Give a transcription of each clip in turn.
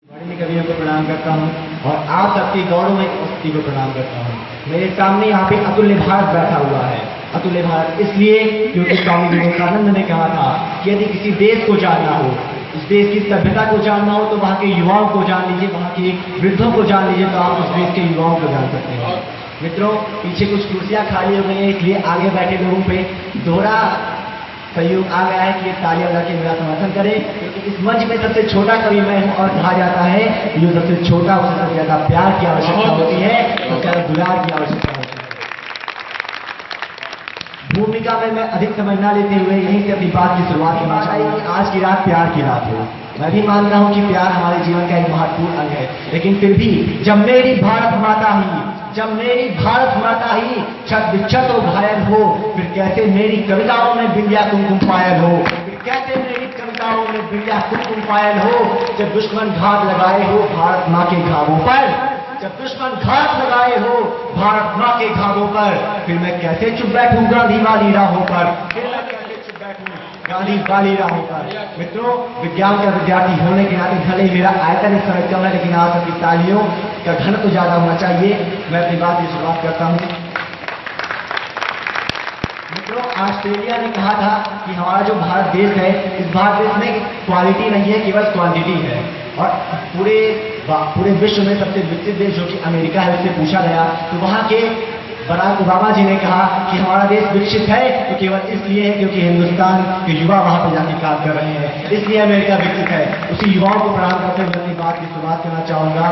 बड़े कवियों को प्रणाम करता हूँ और आप सबकी गौरवमय उपस्थिति को प्रणाम करता हूँ। मेरे सामने यहाँ पे अतुल्य भारत बैठा हुआ है। अतुल्य भारत इसलिए क्योंकि स्वामी विवेकानंद ने कहा था कि यदि किसी देश को जानना हो, उस देश की सभ्यता को जानना हो, तो वहाँ के युवाओं को जान लीजिए, वहाँ के वृद्धों को जान लीजिए, तो आप उस देश के युवाओं को जान सकते हैं। मित्रों, पीछे कुछ कुर्सियाँ खाली हो गई हैं, इसलिए आगे बैठे लोगों पे दोहरा सहयोग आ गया है कि ये तालियां बजा के मेरा समर्थन करें, क्योंकि इस मंच में सबसे छोटा कवि मैं हूं और कहा जाता है जो सबसे छोटा उसे सबसे ज्यादा प्यार की आवश्यकता होती है, सबसे ज्यादा दुलार की आवश्यकता होती है। भूमिका में मैं अधिक समय न लेते हुए यहीं से अपनी बात की शुरुआत करना चाहिए। आज की रात प्यार की रात हो। मैं भी मानता हूं कि प्यार हमारे जीवन का एक महत्वपूर्ण अंग है, लेकिन फिर भी जब मेरी भारत माता ही छत बिच्छत हो घायल हो, फिर कैसे मेरी कविताओं में बिंदिया कुमकुम पायल हो, फिर कैसे मेरी कविताओं में बिंदिया कुमकुम पायल हो। जब दुश्मन घात लगाए हो भारत माँ के घावों पर, जब दुश्मन घात लगाए हो भारत माँ के घावों पर, फिर मैं कैसे चुप बैठूं गांधी वाली राहों पर, फिर मैं कैसे चुप बैठूं गांधी वाली राहों पर। मित्रों, विज्ञान का विद्यार्थी होने के नाते भले ही मेरा आयतन इस समय कम है, लेकिन आप सबकी तालियों का घन तो ज्यादा होना चाहिए। मैं अपनी बात की शुरुआत करता हूँ। मित्रों, ऑस्ट्रेलिया ने कहा था कि हमारा जो भारत देश है, इस भारत देश में क्वालिटी नहीं है, केवल क्वांटिटी है। और पूरे विश्व में सबसे विकसित देश जो कि अमेरिका है, उससे पूछा गया तो वहां के बराक ओबामा जी ने कहा कि हमारा देश विकसित है तो केवल इसलिए है क्योंकि हिंदुस्तान के युवा वहां पर जाके काम कर रहे हैं, इसलिए अमेरिका विकसित है। उसी युवाओं को प्रणाम करते हुए अपनी बात की शुरुआत करना चाहूंगा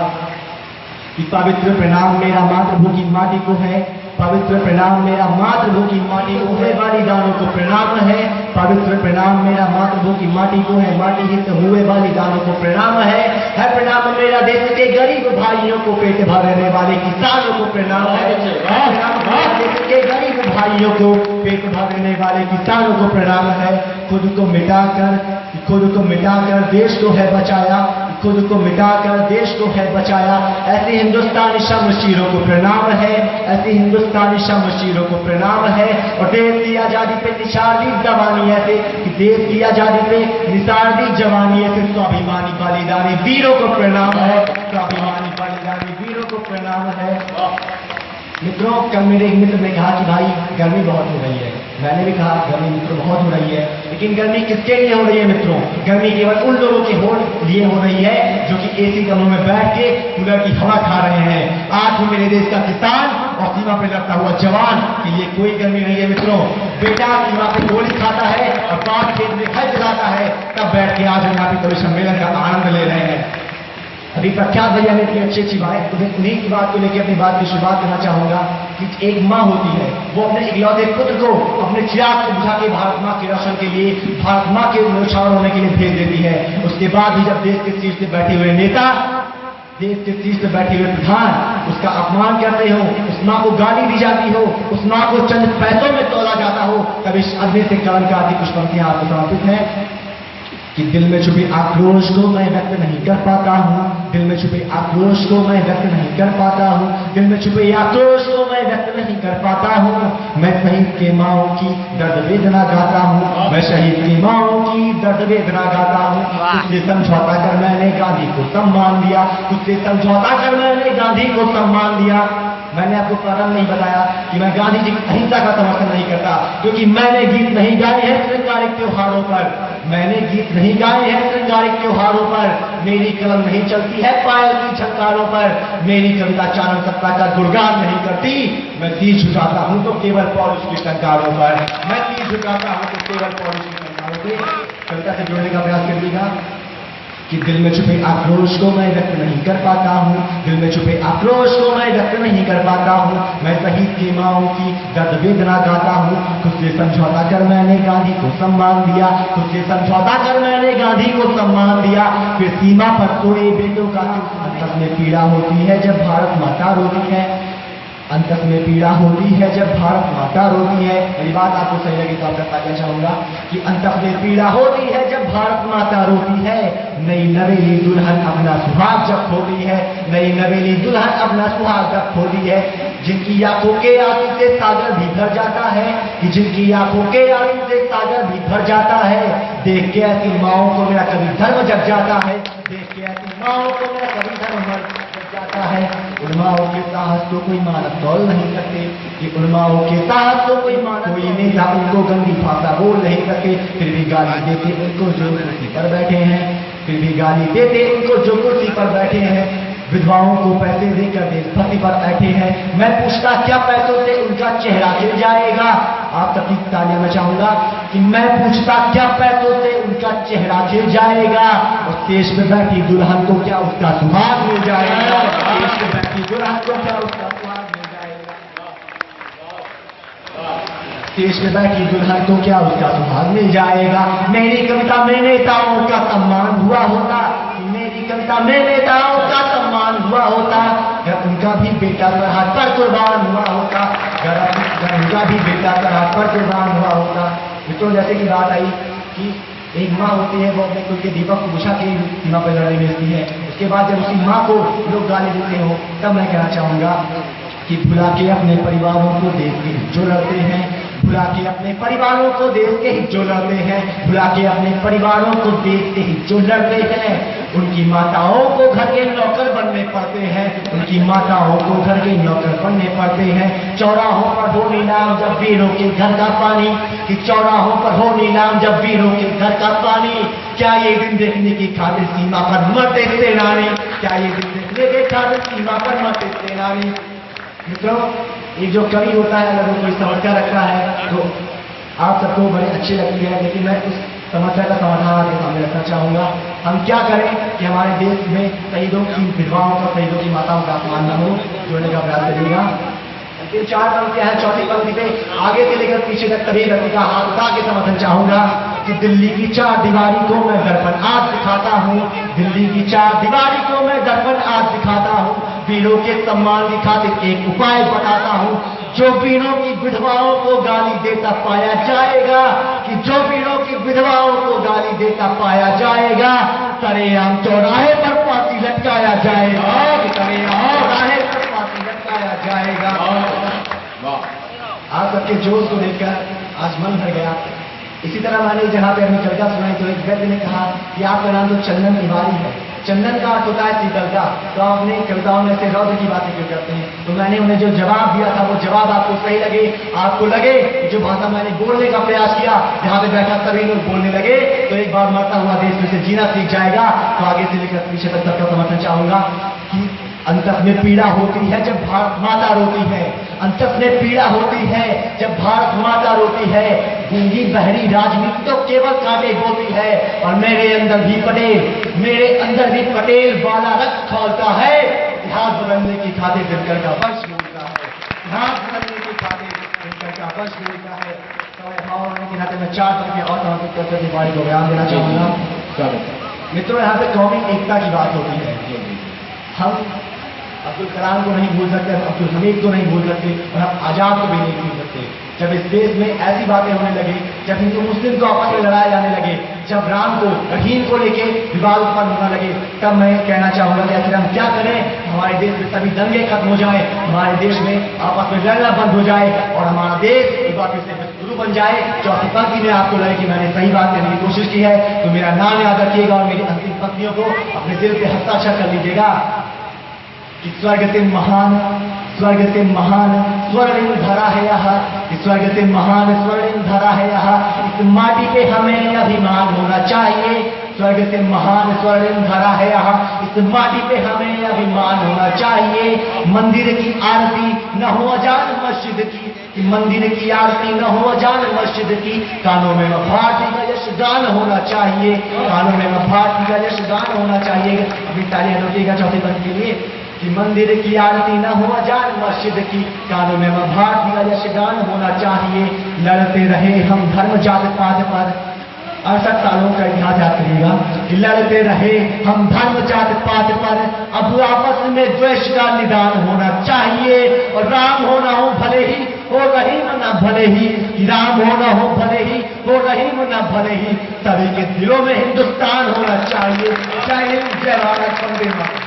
कि पवित्र प्रणाम मेरा मातृभूमि की माटी को है, पवित्र प्रणाम मेरा मातृभूमि की माटी को हुए वाली दानों को प्रणाम है, पवित्र प्रणाम मेरा मातृभूमि की माटी को है, माटी हित हुए वाली दानों को प्रणाम है प्रणाम मेरा देश के गरीब भाइयों को, पेट भरने वाले किसानों को प्रणाम है, देश के गरीब भाइयों को, पेट भरने वाले किसानों को प्रणाम है। खुद को मिटाकर देश को है बचाया, खुद को मिटाकर देश को है बचाया, ऐसे हिंदुस्तानी शमशीरों को प्रणाम है, ऐसे हिंदुस्तानी शमशीरों को प्रणाम है। और देश की आजादी पे निसार दी जवानी ऐसे कि देश की आजादी पे निसार दी जवानी ऐसे स्वाभिमानी बलिदानी वीरों को प्रणाम है, स्वाभिमानी बलिदानी वीरों को प्रणाम है। मित्रों, कल मेरे एक मित्र ने कहा कि भाई गर्मी बहुत हो रही है। मैंने भी कहा गर्मी मित्रों बहुत हो रही है, लेकिन गर्मी किसके लिए हो रही है मित्रों? गर्मी केवल उन लोगों के लिए हो रही है जो कि एसी कमरों में बैठ के कूलर की हवा खा रहे हैं। आज भी मेरे देश का किसान और सीमा पे लड़ता हुआ जवान के लिए कोई गर्मी नहीं है मित्रों। बेटा सीमा पे गोली खाता है और बाप खेत में खर्च चलाता है, तब बैठ के आज हम यहाँ पे कवि सम्मेलन का आनंद ले रहे हैं। अभी प्रख्यात भैया ने इतनी अच्छी बात, उन्हीं की बात को लेकर अपनी बात की शुरुआत करना चाहूंगा कि एक माँ होती है, वो अपने इकलौते पुत्र को अपने चिराग को बुझा के भारत माँ के रोशन के लिए, भारत माँ के न्यौछावर होने के लिए भेज देती है। उसके बाद भी जब देश के शीर्ष से बैठे हुए नेता, देश के शीर्ष से बैठे हुए प्रधान उसका अपमान करते हो, उस माँ को गाली दी जाती हो, उस माँ को चंद पैसों में तोला जाता हो, तब इस अग्नि से कलम का आदि कुछ पंक्तियां आपको समर्पित है कि दिल में छुपे आक्रोश को मैं व्यक्त नहीं कर पाता हूँ, दिल में छुपे आक्रोश को मैं व्यक्त नहीं कर पाता हूँ, दिल में छुपे आक्रोश को मैं व्यक्त नहीं कर पाता हूँ। मैं शहीद के माओ की दर्द वेदना गाता हूँ, मैं शहीद की माओ की दर्द वेदना गाता हूँ। तुझसे समझौता कर मैंने गांधी को सम्मान दिया, तुझसे समझौता कर मैंने गांधी को सम्मान दिया। मैंने आपको कारण नहीं बताया कि मैं गांधी जी की अहिंसा का समर्थन नहीं करता, क्योंकि मैंने गीत नहीं गाए हैं श्रृंगारिक त्योहारों पर, मैंने गीत नहीं गाए हैं श्रृंगारिक त्योहारों पर, मेरी कलम नहीं चलती है पायल की झंकारों पर, मेरी कविता चारण सत्ता का गुणगान नहीं करती। मैं तीर झुकाता हूं तो केवल पौरुष की टंकारों पर, मैं तीर झुकाता हूं तो केवल पौरुष की टंकारों पर। कविता से जोड़ने का प्रयास करिएगा कि दिल में छुपे आक्रोश को मैं व्यक्त नहीं कर पाता हूँ, दिल में छुपे आक्रोश को मैं व्यक्त नहीं कर पाता हूँ। मैं शहीद की माओ की दर्द वेदना गाता हूँ, खुद से समझौता कर मैंने गांधी को सम्मान दिया, खुद से समझौता कर मैंने गांधी को सम्मान दिया। फिर सीमा पर सोए बेटों का अंतस में पीड़ा होती है जब भारत माता रोती है, अंतस में पीड़ा होती है जब भारत माता रोती है। मेरी बात आपको सही लगी तो आप बताना चाहूंगा कि अंतस में पीड़ा होती है जब भारत माता रोती है। नई नवेली दुल्हन अपना सुहाग जब खोती है, नई नवेली दुल्हन अपना सुहाग जब खोती है। जिनकी आंखों के आंसू से सागर भी भर जाता है, कि जिनकी आंखों के आंसू से सागर भी भर जाता है। देख के ऐसी माओं को मेरा कभी धर्म जग जाता है, देख के ऐसी उलमाओं को मेरा कभी धर्म जाता है। उलमाओं के साहस को कोई मानव तौल नहीं सकते कि उलमाओं के साहस को कोई नेता उनको गंदी भाषा बोल नहीं सके, फिर भी गाली देते उनको जो कुर्सी पर बैठे हैं, फिर भी गाली देते उनको जो कुर्सी पर बैठे हैं। विधवाओं को पैसे देकर देशभक्ति पर बैठे हैं। मैं पूछता क्या पैसों से उनका चेहरा खिल जाएगा? आप सबकी तालियां मैं चाहूंगा कि मैं पूछता क्या पैसों से उनका चेहरा खिल जाएगा? और स्टेज पे बैठी दुल्हन को क्या उसका सुहाग मिल जाएगा? स्टेज पे बैठी दुल्हन को क्या उसका सुहाग मिल जाएगा? स्टेज पे बैठी दुल्हन को क्या उसका सुहाग मिल जाएगा? मेरी कविता में नेताओं का सम्मान हुआ होता, मेरी कविता में नेताओं का सम्मान हुआ होता, अगर उनका भी बेटा सरहद पर कुर्बान हुआ होता, अगर उनका भी बेटा सरहद पर कुर्बान हुआ होता। मित्रों, जैसे की बात आई कि एक माँ होती है, वो अपने कुल के दीपक को बुझा के सीमा पर लड़ने भेजती है। उसके बाद जब उसी माँ को लोग गाली देते हो, तब मैं कहना चाहूंगा कि भुला के अपने परिवारों को देख के जो लड़ते हैं, भुला के अपने परिवारों को देख के ही जो लड़ते हैं, भुला के अपने परिवारों को देख के ही जो लड़ते हैं, उनकी माताओं को घर के नौकर बनने पड़ते हैं, उनकी माताओं को घर के नौकर बनने पड़ते हैं। चौराहों पर हो नीलाम जब वीरों के घर का पानी, कि चौराहों पर हो नीलाम जब वीरों के घर का पानी, क्या ये दिन देखने की खातिर सीमा पर मरते सेनानी, क्या ये दिन देखने के खातिर सीमा पर मरते सेनानी। मित्रों, एक जो कवि होता है, अगर वो कोई समस्या रखता है तो आप सबको बड़ी अच्छी लगती है, लेकिन मैं उस समस्या का समाधान आपके सामने रखना चाहूंगा। हम क्या करें कि हमारे देश में शहीदों की विधवाओं का, शहीदों की माताओं का अपमान न हो, जोड़ने का प्रयास करिएगा। फिर 4 पंक्तियां हैं, चौथी पंक्ति पे आगे से लेकर पीछे तक सभी व्यक्ति का हाथ उठा के समर्थन चाहूंगा कि दिल्ली की 4 दीवारी को मैं दर्पण आज दिखाता हूँ, दिल्ली की 4 दीवारी को मैं दर्पण आज दिखाता हूँ, वीरों के सम्मान की खातिर एक उपाय बताता हूँ। जो वीरों की विधवाओं को गाली देता पाया जाएगा, कि जो वीरों की विधवाओं को गाली देता पाया जाएगा, सरेआम चौराहे पर फांसी लटकाया जाएगा, सरेआम चौराहे पर फांसी लटकाया जाएगा। आप सबके जोश को देखकर आज मन भर गया। इसी तरह मैंने जहाँ पे अपनी कविता सुनाई तो एक व्यक्ति ने कहा कि आपका नाम तो चंदन तिवारी है, चंदन का अर्थ होता है शीतलता, तो आप अपनी कविताओं में से रौद्र की बातें क्यों करते हैं? तो मैंने उन्हें जो जवाब दिया था, वो जवाब आपको सही लगे, आपको लगे जो भाषा मैंने बोलने का प्रयास किया, जहाँ पे बैठा सभी लोग बोलने लगे, तो एक बार मरता हुआ देश में से जीना सीख जाएगा। तो आगे से लेकर पीछे तक सबका समर्थन चाहूंगा कि अंतस में पीड़ा होती है जब भारत माता रोती है, अंतस में पीड़ा होती है जब भारत माता रोती है, गूंगी बहरी राजनीति तो केवल कांटे बोती है, और मेरे अंदर भी पटेल वाला रक्त खौलता है। इतिहास बदलने की खातिर दिनकर का वंश बोलता है, इतिहास बदलने की खातिर दिनकर का वंश बोलता है। के नाते मैं 4 तरह के और सांस्कृतिक करते दीवारी को बयान देना चाहूंगा। मित्रों, यहाँ पे कौमी एकता की बात होती है। हम अब्दुल कलाम को नहीं भूल सकते, अब्दुल हमीद को नहीं भूल सकते, और हम आजाद को भी नहीं भूल सकते। जब इस देश में ऐसी बातें होने लगी, जब हिंदू मुस्लिम को आपस में लड़ाए जाने लगे, जब राम को रहीम को लेके विवाद उत्पन्न होने लगे, तब मैं कहना चाहूंगा कि आखिर हम क्या करें? हमारे देश में सभी दंगे खत्म हो जाए, हमारे देश में आपस में लड़ना बंद हो जाए, और हमारा देश एक बार फिर से शुरू बन जाए। चौथी पंक्ति में आपको लगे कि मैंने सही बात करने की कोशिश की है, तो मेरा नाम याद रखिएगा और मेरी अंतिम पंक्तियों को अपने दिल पे हस्ताक्षर कर लीजिएगा। स्वर्ग से महान स्वर्णिम धरा है यहाँ, स्वर्ग से महान स्वर्णिम धरा है यहाँ, इस माटी पे हमें अभिमान होना चाहिए। स्वर्ग से महान स्वर्णिम धरा है यहाँ, इस माटी पे हमें अभिमान होना चाहिए। मंदिर की आरती न हो अजान मस्जिद की, मंदिर की आरती न हो अजान मस्जिद की, कानों में भारती का यशगान होना चाहिए, कानों में भारती का यशगान होना चाहिए। अभी तालियां रोकिएगा चौथे पंक्ति के लिए कि मंदिर की आरती न हो अजान मस्जिद की, कानों में भारती का यशगान होना चाहिए। लड़ते रहे हम धर्म जात पात पर, 68 सालों का इतिहास याद करिएगा कि लड़ते रहे हम धर्म जात पात पर, अब आपस में द्वेष का निदान होना चाहिए। और राम होना हो भले ही हो रहीम न भले ही, राम होना हो भले ही हो रहीम न भले ही, सभी के दिलों में हिंदुस्तान होना चाहिए। जय हिंद, जय भारत, वंदे मातरम।